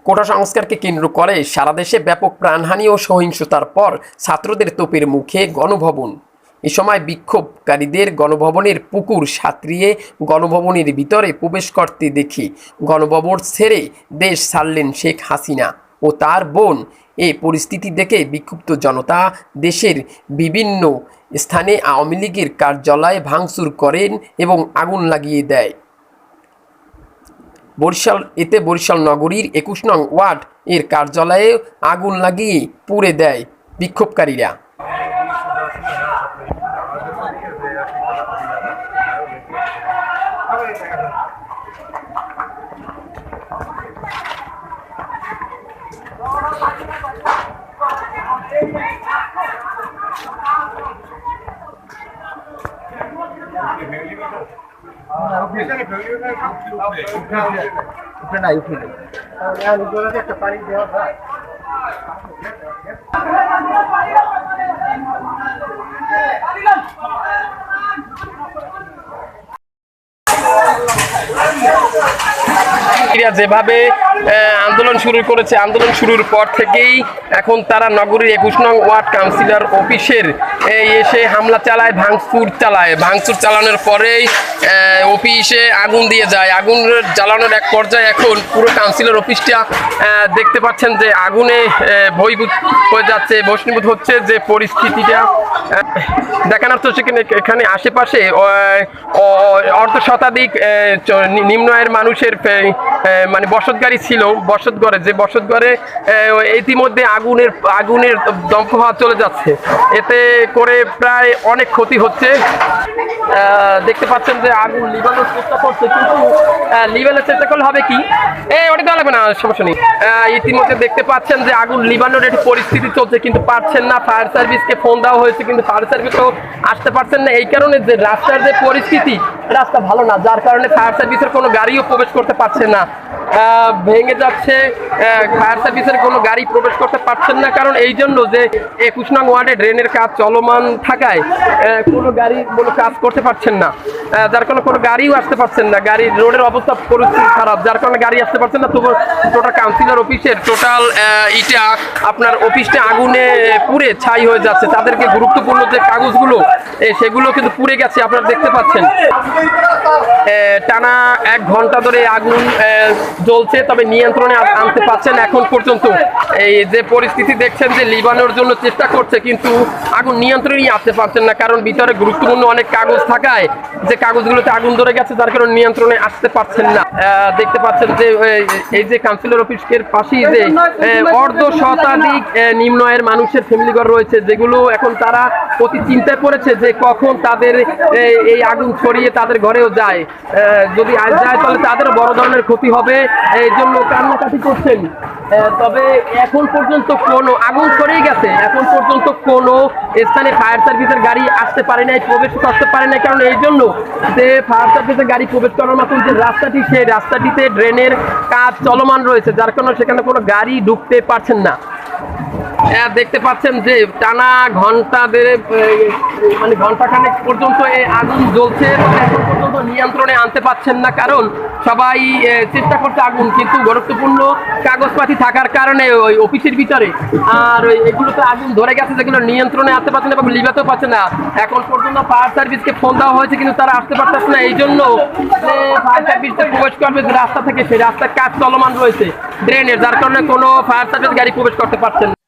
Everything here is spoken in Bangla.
কোটা সংস্কারকে কেন্দ্র করে সারা দেশে ব্যাপক প্রাণহানি ও সহিংসতার পর ছাত্রদের তোপের মুখে গণভবন। এ সময় বিক্ষোভকারীদের গণভবনের পুকুর সাঁতরিয়ে গণভবনের ভিতরে প্রবেশ করতে দেখে গণভবন ছেড়ে দেশ ছাড়লেন শেখ হাসিনা ও তার বোন। এই পরিস্থিতি দেখে বিক্ষুব্ধ জনতা দেশের বিভিন্ন স্থানে আওয়ামী লীগের কার্যালয় ভাঙচুর করেন এবং আগুন লাগিয়ে দেয়। বরিশাল নগরীর ২১ নং ওয়ার্ড এর কার্যালয়ে আগুন লাগিয়ে পুড়ে দেয় বিক্ষোভকারীরা। যেভাবে আন্দোলন শুরু করেছে, আন্দোলন শুরুর পর থেকেই এখন তারা নগরীর ২১ নং ওয়ার্ড কাউন্সিলর অফিসের এসে হামলা চালায়, ভাঙচুর চালানোর পরেই অফিসে আগুন দিয়ে যায়। আগুন জ্বালানোর এক পর্যায়ে এখন পুরো কাউন্সিলর অফিসটা দেখতে পাচ্ছেন যে আগুনে ভয়ভীত হয়ে যাচ্ছে, ভস্মীভূত হচ্ছে। যে পরিস্থিতিটা দেখানোর তো এখানে আশেপাশে অর্ধ শতাধিক নিম্ন আয়ের মানুষের মানে বসতগাড়ি ছিল। বসতঘরে ইতিমধ্যে আগুনের দম্ভ হওয়া চলে যাচ্ছে। এতে করে প্রায় অনেক ক্ষতি হচ্ছে। দেখতে পাচ্ছেন যে আগুন লিবানোর চেষ্টা করছে, কিন্তু লিবানোর চেষ্টা করলে হবে কি, ওটা দেওয়া লাগবে না, সমস্যা নেই। ইতিমধ্যে দেখতে পাচ্ছেন যে আগুন লিবানোর একটি পরিস্থিতি চলছে, কিন্তু পারছেন না। ফায়ার সার্ভিসকে ফোন দেওয়া হয়েছে, কিন্তু ফায়ার সার্ভিসও আসতে পারছেন না। এই কারণে যে রাস্তার যে পরিস্থিতি, রাস্তা ভালো না, যার কারণে ফায়ার সার্ভিসের কোনো গাড়িও প্রবেশ করতে পারছে না, ভেঙে যাচ্ছে। ফায়ার সার্ভিসের কোনো গাড়ি প্রবেশ করতে পারছেন না, কারণ এই জন্য যে ২১ নং ওয়ার্ডে ড্রেনের কাজ চলমান থাকায় কোনো গাড়ি কোনো কাজ করতে পারছেন না, যার কারণে কোনো গাড়িও আসতে পারছেন না। রোডের অবস্থা পরিস্থিতি খারাপ, যার কারণে গাড়ি আসতে পারছেন না। তবু টোটাল কাউন্সিলর অফিসের ইটা আপনার অফিসটা আগুনে পুড়ে ছাই হয়ে যাচ্ছে। তাদেরকে গুরুত্বপূর্ণ যে কাগজগুলো সেগুলো কিন্তু পুড়ে গেছে, আপনারা দেখতে পাচ্ছেন। টানা ১ ঘন্টা ধরে আগুন জ্বলছে, তবে নিয়ন্ত্রণে আনতে পারছেন এখন পর্যন্ত। এই যে পরিস্থিতি দেখছেন যে লিবানোর জন্য চেষ্টা করছে, কিন্তু আগুন নিয়ন্ত্রণেই আনতে পারছেন না, কারণ ভিতরে গুরুত্বপূর্ণ অনেক কাগজ থাকায় যে কাগজগুলোতে আগুন ধরে গেছে, যার কারণে নিয়ন্ত্রণে আসতে পারছেন না। দেখতে পাচ্ছেন যে এই যে কাউন্সিলর অফিসের পাশেই যে অর্ধ শতাধিক নিম্ন আয়ের মানুষের ফ্যামিলি ঘর রয়েছে, যেগুলো এখন তারা অতি চিন্তায় পড়েছে যে কখন তাদের এই আগুন ছড়িয়ে তাদের ঘরেও যায়। যদি আজ যায় তাহলে তাদেরও বড় ধরনের ক্ষতি হবে, এই জন্য কান্নাকাটি করছেন। তবে এখন পর্যন্ত কোনো আগুন ছড়িয়ে গেছে, এখন পর্যন্ত কোনো স্থানে ফায়ার সার্ভিসের গাড়ি আসতে পারে নাই, প্রবেশ করতে পারে নাই, কারণ এই জন্য যে ফায়ার সার্ভিসের গাড়ি প্রবেশ করার মতন যে রাস্তাটি, সেই রাস্তাটিতে ড্রেনের কাজ চলমান রয়েছে, যার কারণে সেখানে কোনো গাড়ি ঢুকতে পারছেন না। দেখতে পাচ্ছেন যে টানা ঘন্টা ধরে মানে ঘন্টাখানেক পর্যন্ত এই আগুন জ্বলছে, এখন পর্যন্ত নিয়ন্ত্রণে আনতে পারছেন না, কারণ সবাই চেষ্টা করছে আগুন, কিন্তু গুরুত্বপূর্ণ কাগজপাতি থাকার কারণে ওই অফিসের ভিতরে আর এগুলোতে আগুন ধরে গেছে, যেগুলো নিয়ন্ত্রণে আনতে পারছে না এবং লিভাতেও পারছে না। এখন পর্যন্ত ফায়ার সার্ভিসকে ফোন দেওয়া হয়েছে, কিন্তু তারা আসতে পারতেছে না। এই জন্য যে ফায়ার সার্ভিসে প্রবেশ করবে যে রাস্তা থেকে, সেই রাস্তার কাজ চলমান রয়েছে ড্রেনের, যার কারণে কোনো ফায়ার সার্ভিস গাড়ি প্রবেশ করতে পারছেন না।